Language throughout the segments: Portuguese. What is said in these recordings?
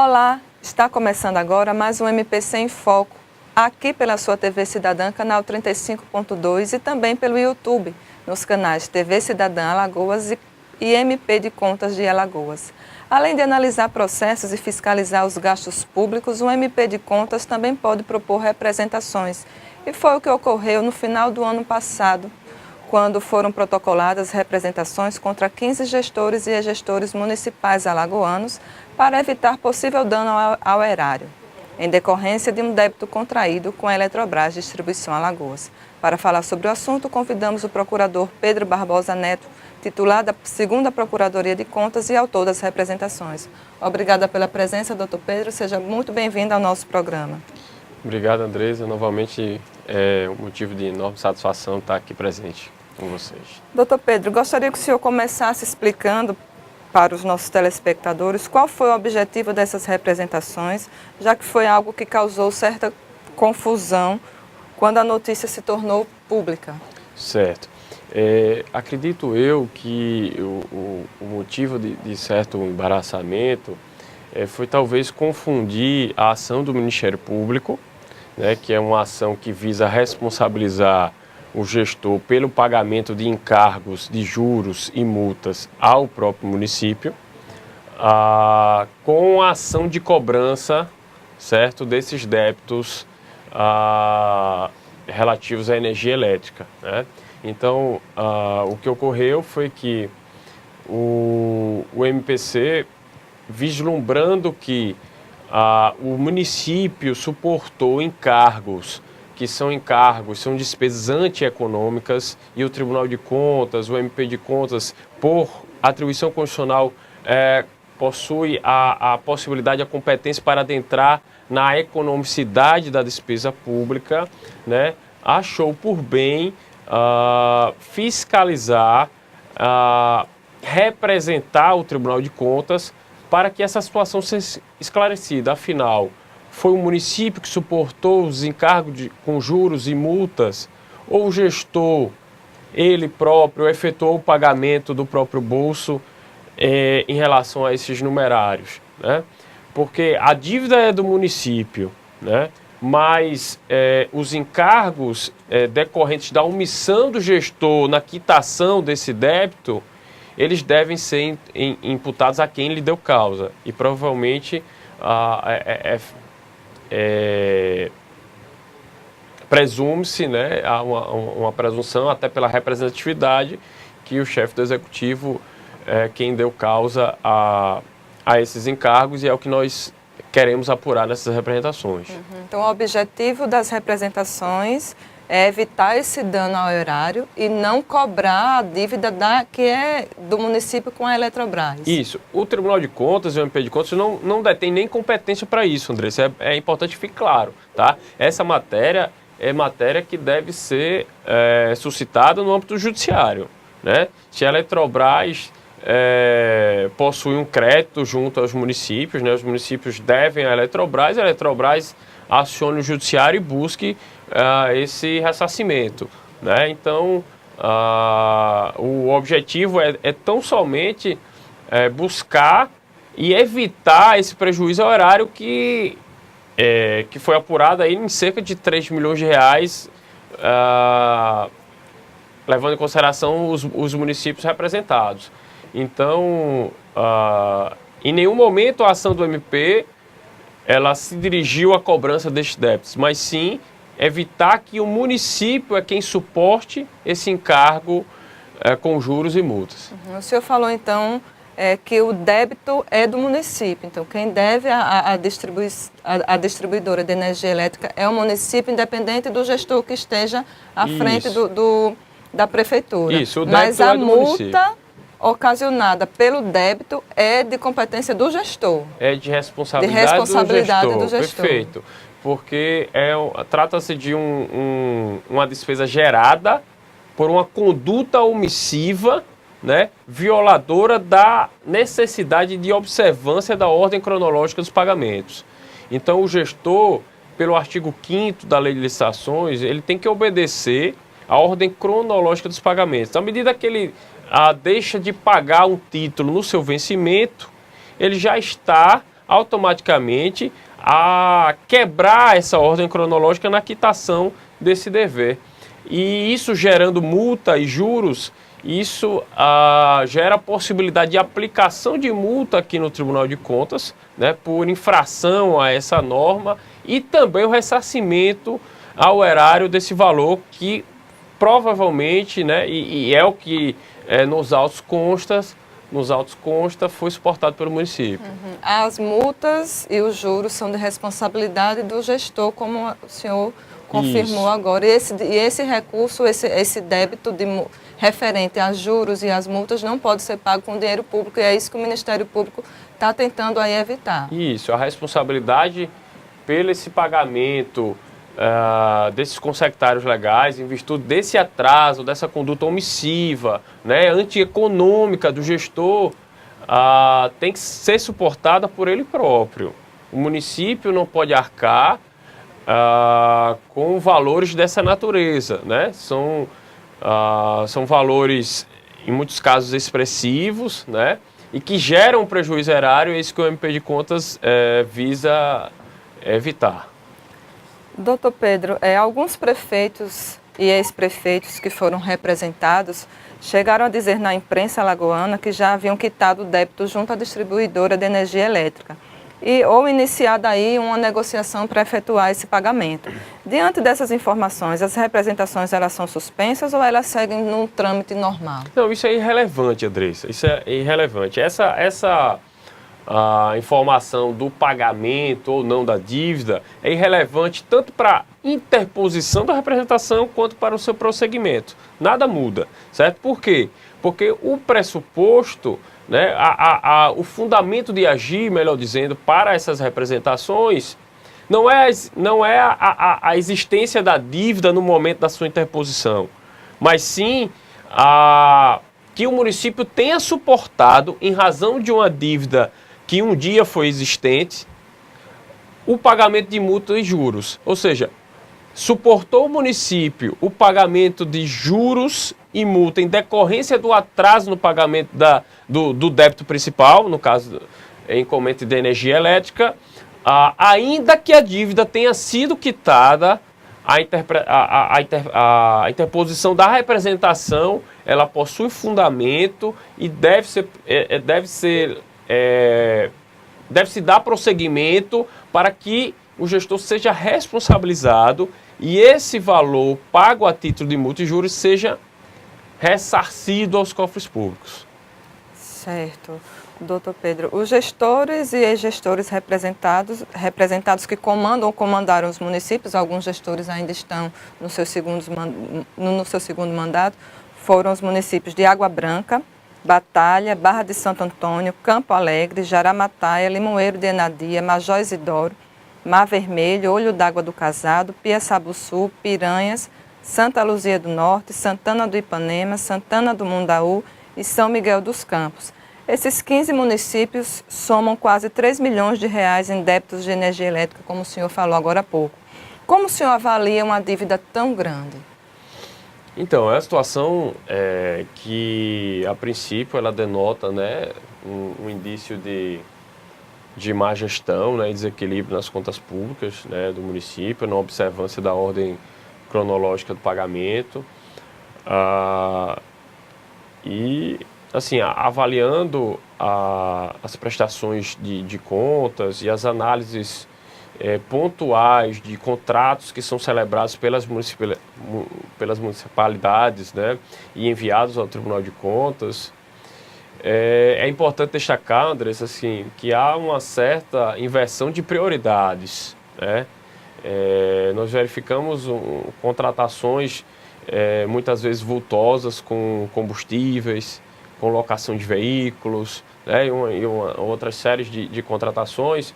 Olá, está começando agora mais um MPC em Foco, aqui pela sua TV Cidadã, canal 35.2 e também pelo YouTube, nos canais TV Cidadã Alagoas e MP de Contas de Alagoas. Além de analisar processos e fiscalizar os gastos públicos, o MP de Contas também pode propor representações. E foi o que ocorreu no final do ano passado, quando foram protocoladas representações contra 15 gestores e gestores municipais alagoanos para evitar possível dano ao erário, em decorrência de um débito contraído com a Eletrobras Distribuição Alagoas. Para falar sobre o assunto, convidamos o procurador Pedro Barbosa Neto, titular da 2ª Procuradoria de Contas e autor das representações. Obrigada pela presença, doutor Pedro. Seja muito bem-vindo ao nosso programa. Obrigado, Andresa. Novamente, é um motivo de enorme satisfação estar aqui presente com vocês. Doutor Pedro, gostaria que o senhor começasse explicando para os nossos telespectadores qual foi o objetivo dessas representações, já que foi algo que causou certa confusão quando a notícia se tornou pública. Certo. Acredito eu que o motivo de certo embaraçamento foi talvez confundir a ação do Ministério Público, né, que é uma ação que visa responsabilizar o gestor pelo pagamento de encargos de juros e multas ao próprio município, com a ação de cobrança, certo, desses débitos relativos à energia elétrica, né? Então, o que ocorreu foi que o MPC, vislumbrando que o município suportou encargos, que são despesas antieconômicas, e o Tribunal de Contas, o MP de Contas, por atribuição constitucional, possui a possibilidade, a competência para adentrar na economicidade da despesa pública, né? Achou por bem fiscalizar, representar o Tribunal de Contas para que essa situação seja esclarecida. Afinal, foi o município que suportou os encargos com juros e multas, ou o gestor, ele próprio, efetuou o pagamento do próprio bolso em relação a esses numerários, né? Porque a dívida é do município, né? Mas os encargos decorrentes da omissão do gestor na quitação desse débito, eles devem ser imputados a quem lhe deu causa. E provavelmente presume-se, né, há uma presunção, até pela representatividade, que o chefe do executivo é quem deu causa a esses encargos, e é o que nós queremos apurar nessas representações. Então, o objetivo das representações é evitar esse dano ao erário e não cobrar a dívida que é do município com a Eletrobras. Isso. O Tribunal de Contas e o MP de Contas não detém nem competência para isso, André. Isso é importante que fique claro, tá? Essa matéria é matéria que deve ser suscitada no âmbito judiciário, né? Se a Eletrobras possui um crédito junto aos municípios, né? Os municípios devem à Eletrobras, a Eletrobras acione o judiciário e busque esse ressarcimento, né? Então, o objetivo é tão somente buscar e evitar esse prejuízo ao erário que foi apurado aí em cerca de 3 milhões de reais, levando em consideração os municípios representados. Então, em nenhum momento a ação do MP ela se dirigiu à cobrança destes débitos, mas sim evitar que o município é quem suporte esse encargo com juros e multas. O senhor falou, então, que o débito é do município. Então, quem deve a distribuidora de energia elétrica é o município, independente do gestor que esteja à frente da prefeitura. Isso, o débito mas a é do multa município ocasionada pelo débito é de competência do gestor. É de responsabilidade, do gestor. Perfeito. Porque trata-se de uma despesa gerada por uma conduta omissiva, né, violadora da necessidade de observância da ordem cronológica dos pagamentos. Então, o gestor, pelo artigo 5º da Lei de Licitações, ele tem que obedecer à ordem cronológica dos pagamentos. À medida que ele deixa de pagar um título no seu vencimento, ele já está automaticamente a quebrar essa ordem cronológica na quitação desse dever. E isso gerando multa e juros, isso gera a possibilidade de aplicação de multa aqui no Tribunal de Contas, né, por infração a essa norma, e também o ressarcimento ao erário desse valor que provavelmente, né, e é o que nos autos consta, foi suportado pelo município. As multas e os juros são de responsabilidade do gestor, como o senhor confirmou agora. E esse recurso, esse débito referente a juros e as multas não pode ser pago com dinheiro público, e é isso que o Ministério Público está tentando aí evitar. Isso, a responsabilidade pelo esse pagamento desses consectários legais, em virtude desse atraso, dessa conduta omissiva, né, antieconômica do gestor, tem que ser suportada por ele próprio. O município não pode arcar com valores dessa natureza, né? São valores, em muitos casos, expressivos, né? E que geram um prejuízo erário, é isso que o MP de Contas visa evitar. Doutor Pedro, alguns prefeitos e ex-prefeitos que foram representados chegaram a dizer na imprensa alagoana que já haviam quitado o débito junto à distribuidora de energia elétrica ou iniciado aí uma negociação para efetuar esse pagamento. Diante dessas informações, as representações elas são suspensas ou elas seguem num trâmite normal? Não, isso é irrelevante, Andressa, isso é irrelevante. A informação do pagamento ou não da dívida é irrelevante tanto para a interposição da representação quanto para o seu prosseguimento. Nada muda, certo? Por quê? Porque o pressuposto, né, o fundamento de agir, melhor dizendo, para essas representações não é a existência da dívida no momento da sua interposição, mas sim que o município tenha suportado, em razão de uma dívida que um dia foi existente, o pagamento de multa e juros. Ou seja, suportou o município o pagamento de juros e multa em decorrência do atraso no pagamento do débito principal, no caso, em encomenda de energia elétrica, ainda que a dívida tenha sido quitada, a interposição da representação, ela possui fundamento e deve-se dar prosseguimento para que o gestor seja responsabilizado e esse valor pago a título de multa e juros seja ressarcido aos cofres públicos. Certo. Doutor Pedro, os gestores e ex-gestores representados que comandam ou comandaram os municípios, alguns gestores ainda estão no seu segundo mandato, foram os municípios de Água Branca, Batalha, Barra de Santo Antônio, Campo Alegre, Jaramataia, Limoeiro de Enadia, Major Isidoro, Mar Vermelho, Olho d'Água do Casado, Piaçabuçu, Piranhas, Santa Luzia do Norte, Santana do Ipanema, Santana do Mundaú e São Miguel dos Campos. Esses 15 municípios somam quase 3 milhões de reais em débitos de energia elétrica, como o senhor falou agora há pouco. Como o senhor avalia uma dívida tão grande? Então, é uma situação que, a princípio, ela denota, né, um indício de má gestão, né, desequilíbrio nas contas públicas, né, do município, não observância da ordem cronológica do pagamento. E, assim, avaliando as prestações de contas e as análises pontuais de contratos que são celebrados pelas municipalidades, né, e enviados ao Tribunal de Contas, é importante destacar, Andressa, assim, que há uma certa inversão de prioridades, né? Nós verificamos contratações muitas vezes vultosas com combustíveis, com locação de veículos, né, e outras séries de contratações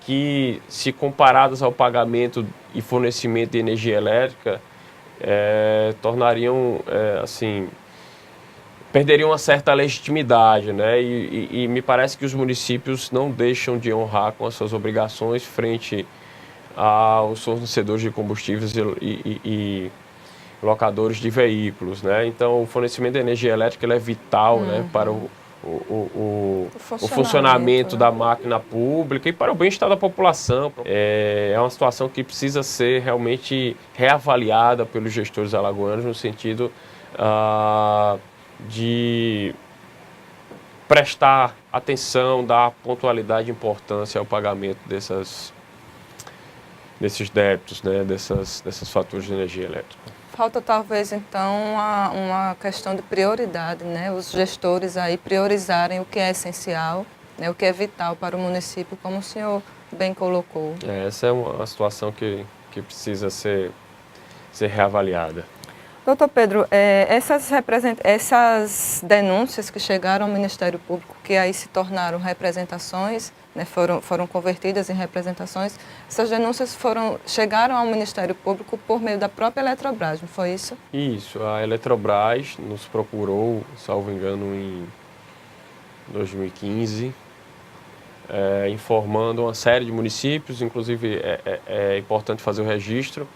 que, se comparadas ao pagamento e fornecimento de energia elétrica, tornariam, assim, perderiam uma certa legitimidade, né? E me parece que os municípios não deixam de honrar com as suas obrigações frente aos fornecedores de combustíveis e locadores de veículos, né? Então, o fornecimento de energia elétrica é vital, né, para o o funcionamento da máquina pública e para o bem-estar da população. É uma situação que precisa ser realmente reavaliada pelos gestores alagoanos no sentido de prestar atenção, dar pontualidade e importância ao pagamento desses débitos, né, dessas faturas de energia elétrica. Falta talvez então uma questão de prioridade, né? Os gestores aí priorizarem o que é essencial, né? O que é vital para o município, como o senhor bem colocou. Essa é uma situação que precisa ser reavaliada. Doutor Pedro, essas denúncias que chegaram ao Ministério Público, que aí se tornaram representações, né, foram convertidas em representações, essas denúncias chegaram ao Ministério Público por meio da própria Eletrobras, não foi isso? Isso, a Eletrobras nos procurou, salvo engano, em 2015, informando uma série de municípios, inclusive é importante fazer o registro,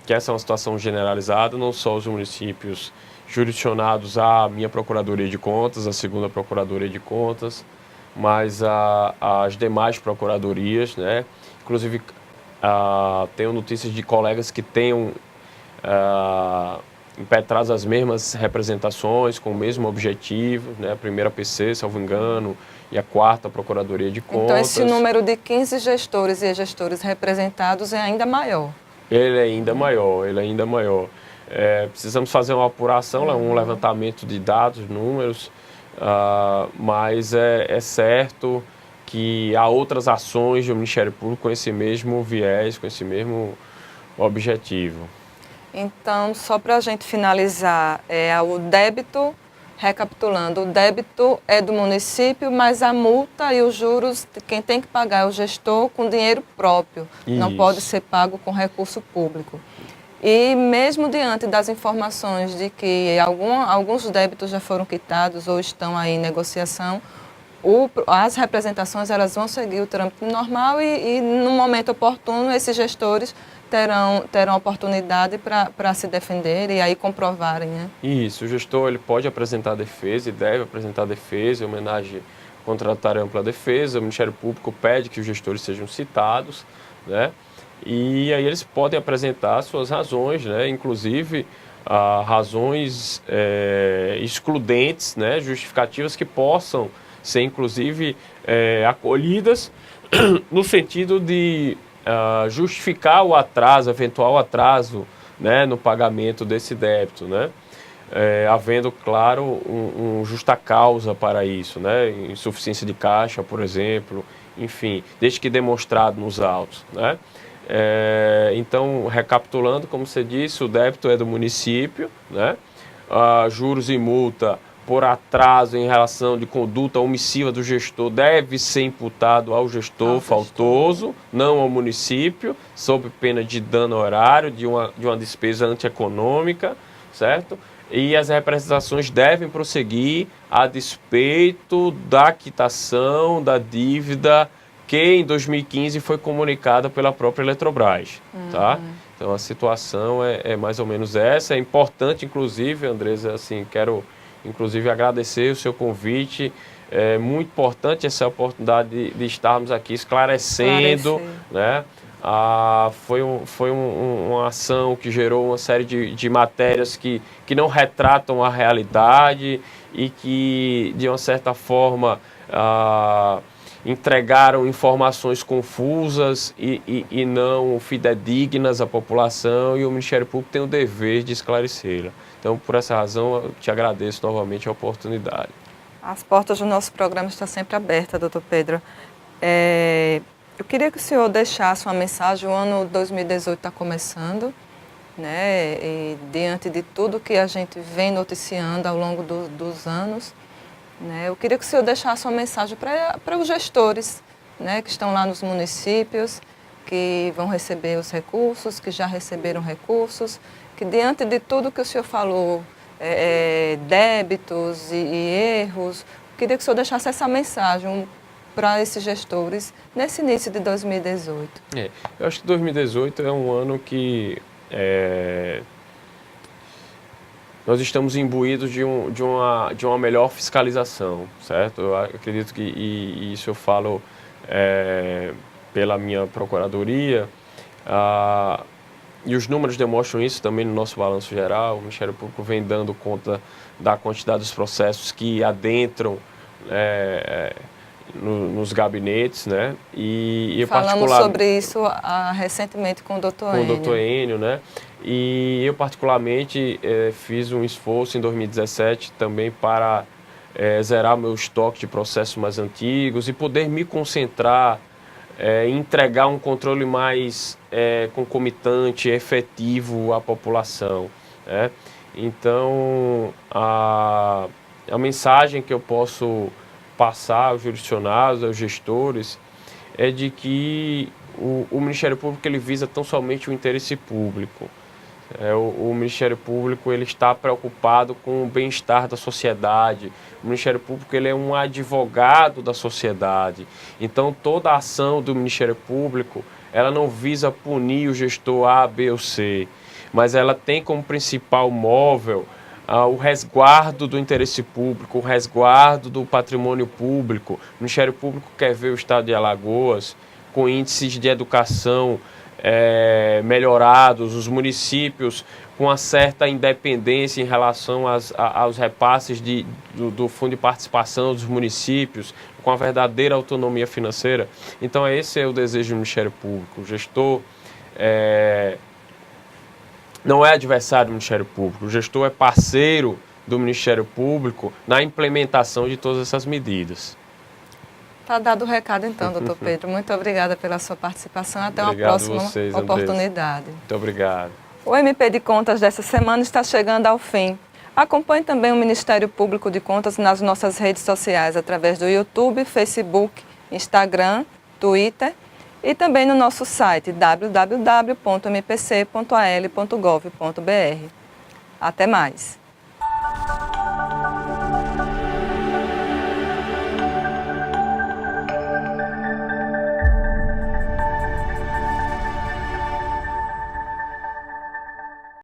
que essa é uma situação generalizada, não só os municípios jurisdicionados à minha Procuradoria de Contas, à segunda Procuradoria de Contas, mas as demais procuradorias, né? Inclusive, tenho notícias de colegas que tenham impetrados as mesmas representações, com o mesmo objetivo, né? A primeira PC, salvo engano, e a quarta Procuradoria de Contas. Então, esse número de 15 gestores e gestores representados é ainda maior? Ele é ainda maior. Precisamos fazer uma apuração, um levantamento de dados, números, mas é certo que há outras ações do Ministério Público com esse mesmo viés, com esse mesmo objetivo. Então, só para a gente finalizar, o débito, recapitulando, o débito é do município, mas a multa e os juros, quem tem que pagar é o gestor com dinheiro próprio, Isso. Não pode ser pago com recurso público. E mesmo diante das informações de que alguns débitos já foram quitados ou estão aí em negociação, as representações elas vão seguir o trâmite normal e no momento oportuno esses gestores terão oportunidade para se defender e aí comprovarem, né? Isso, o gestor ele pode apresentar defesa e deve apresentar defesa, em homenagem contratar ampla defesa, o Ministério Público pede que os gestores sejam citados, né? E aí eles podem apresentar suas razões, né? Inclusive razões excludentes, né? Justificativas que possam ser inclusive acolhidas no sentido de justificar o atraso, eventual atraso, né, no pagamento desse débito, né? Havendo, claro, justa causa para isso, né? Insuficiência de caixa, por exemplo, enfim, desde que demonstrado nos autos, né? Então, recapitulando, como você disse, o débito é do município, né? Juros e multa por atraso em relação de conduta omissiva do gestor deve ser imputado ao gestor faltoso, não ao município, sob pena de dano horário, de uma despesa antieconômica, certo? E as representações devem prosseguir a despeito da quitação da dívida que em 2015 foi comunicada pela própria Eletrobras, tá? Então a situação é mais ou menos essa. É importante, inclusive, Andresa, assim, quero inclusive agradecer o seu convite. É muito importante essa oportunidade de estarmos aqui esclarecendo, né? Foi uma ação que gerou uma série de matérias que não retratam a realidade e que, de uma certa forma, entregaram informações confusas e não fidedignas à população, e o Ministério Público tem o dever de esclarecê-la. Então, por essa razão, eu te agradeço novamente a oportunidade. As portas do nosso programa estão sempre abertas, doutor Pedro. Eu queria que o senhor deixasse uma mensagem. O ano 2018 está começando, né? E diante de tudo que a gente vem noticiando ao longo dos anos, né? Eu queria que o senhor deixasse uma mensagem para os gestores, né? Que estão lá nos municípios, que vão receber os recursos, que já receberam recursos, que diante de tudo que o senhor falou, débitos e erros, eu queria que o senhor deixasse essa mensagem para esses gestores nesse início de 2018. Eu acho que 2018 é um ano que nós estamos imbuídos de uma melhor fiscalização, certo? Eu acredito que, e isso eu falo pela minha procuradoria, e os números demonstram isso também no nosso balanço geral. O Ministério Público vem dando conta da quantidade dos processos que adentram nos gabinetes, né? E falamos sobre isso recentemente com o doutor Enio. Com o doutor Enio, né? E eu particularmente fiz um esforço em 2017 também para zerar meu estoque de processos mais antigos e poder me concentrar em entregar um controle mais concomitante, efetivo à população, né? Então, a mensagem que eu posso passar aos jurisdicionados, aos gestores, é de que o Ministério Público ele visa tão somente o interesse público. O Ministério Público ele está preocupado com o bem-estar da sociedade. O Ministério Público ele é um advogado da sociedade. Então, toda a ação do Ministério Público ela não visa punir o gestor A, B ou C, mas ela tem como principal móvel o resguardo do interesse público, o resguardo do patrimônio público. O Ministério Público quer ver o Estado de Alagoas com índices de educação melhorados, os municípios com uma certa independência em relação aos repasses do Fundo de Participação dos municípios, com a verdadeira autonomia financeira. Então, esse é o desejo do Ministério Público. O gestor não é adversário do Ministério Público, o gestor é parceiro do Ministério Público na implementação de todas essas medidas. Está dado o recado então, doutor Pedro. Muito obrigada pela sua participação. Até Obrigado uma próxima vocês, oportunidade. Muito obrigado. O MP de Contas dessa semana está chegando ao fim. Acompanhe também o Ministério Público de Contas nas nossas redes sociais, através do YouTube, Facebook, Instagram, Twitter e também no nosso site www.mpc.al.gov.br. Até mais!